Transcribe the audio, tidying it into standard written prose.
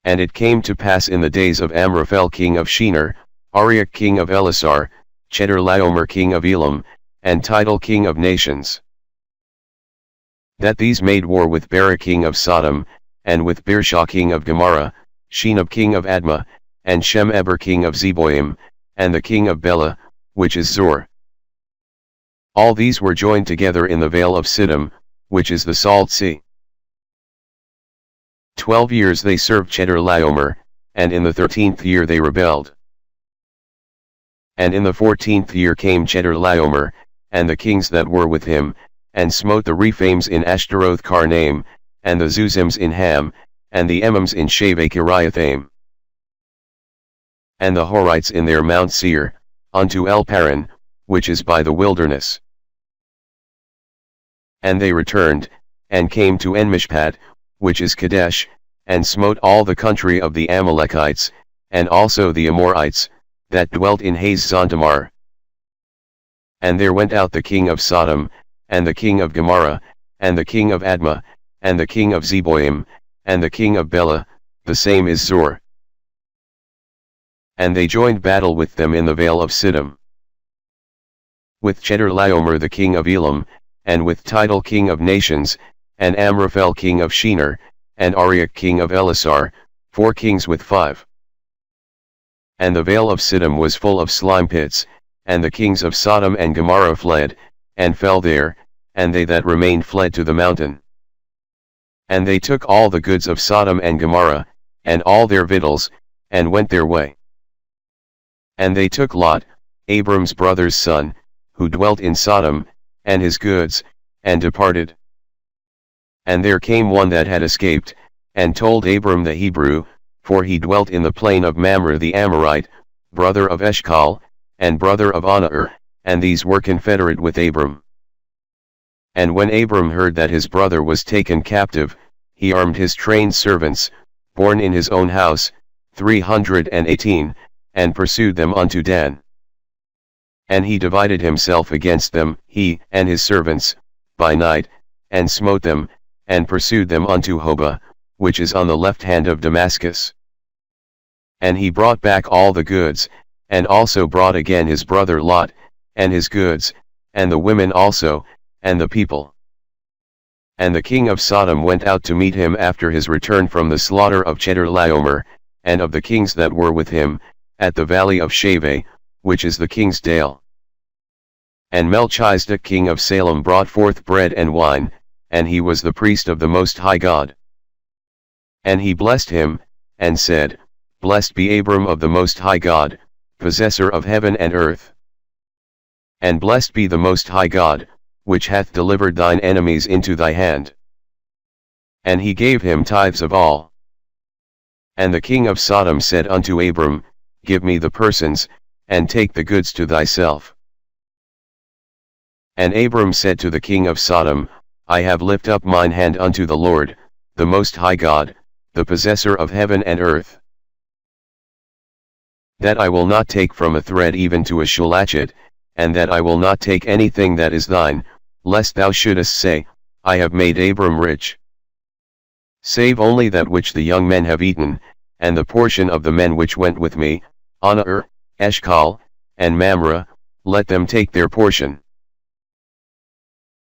And it came to pass in the days of Amraphel king of Shinar, Arioch king of Elasar, Chedorlaomer king of Elam, and Tidal king of nations, that these made war with Bera king of Sodom, and with Birsha king of Gomorrah, Shinab king of Admah, and Shem-eber king of Zeboim, and the king of Bela, which is Zor. All these were joined together in the vale of Siddim, which is the Salt Sea. 12 years they served Chedorlaomer, and in the 13th year they rebelled. And in the 14th year came Chedorlaomer, and the kings that were with him, and smote the Rephaims in Ashtaroth Karnaim, and the Zuzims in Ham, and the Emims in Shaveh Kiriathaim, and the Horites in their Mount Seir, unto El Paran, which is by the wilderness. And they returned, and came to Enmishpat, which is Kadesh, and smote all the country of the Amalekites, and also the Amorites, that dwelt in Hazezontamar. And there went out the king of Sodom, and the king of Gomorrah, and the king of Admah, and the king of Zeboim, and the king of Bela, the same is Zor. And they joined battle with them in the vale of Siddim, with Chedorlaomer the king of Elam, and with Tidal king of nations, and Amraphel king of Shinar, and Arioch king of Elasar, 4 kings with 5. And the vale of Siddim was full of slime pits, and the kings of Sodom and Gomorrah fled, and fell there, and they that remained fled to the mountain. And they took all the goods of Sodom and Gomorrah, and all their victuals, and went their way. And they took Lot, Abram's brother's son, who dwelt in Sodom, and his goods, and departed. And there came one that had escaped, and told Abram the Hebrew, for he dwelt in the plain of Mamre the Amorite, brother of Eshcol, and brother of Aner, and these were confederate with Abram. And when Abram heard that his brother was taken captive, he armed his trained servants, born in his own house, 318, and pursued them unto Dan. And he divided himself against them, he and his servants, by night, and smote them, and pursued them unto Hobah, which is on the left hand of Damascus. And he brought back all the goods, and also brought again his brother Lot, and his goods, and the women also, and the people. And the king of Sodom went out to meet him after his return from the slaughter of Chedorlaomer, and of the kings that were with him, at the valley of Shaveh, which is the king's dale. And Melchizedek king of Salem brought forth bread and wine, and he was the priest of the Most High God. And he blessed him, and said, Blessed be Abram of the Most High God, possessor of heaven and earth. And blessed be the Most High God, which hath delivered thine enemies into thy hand. And he gave him tithes of all. And the king of Sodom said unto Abram, Give me the persons, and take the goods to thyself. And Abram said to the king of Sodom, I have lifted up mine hand unto the Lord, the Most High God, the possessor of heaven and earth, that I will not take from a thread even to a shulachet, and that I will not take anything that is thine, lest thou shouldest say, I have made Abram rich. Save only that which the young men have eaten, and the portion of the men which went with me, Aner, Eshcol, and Mamre, let them take their portion.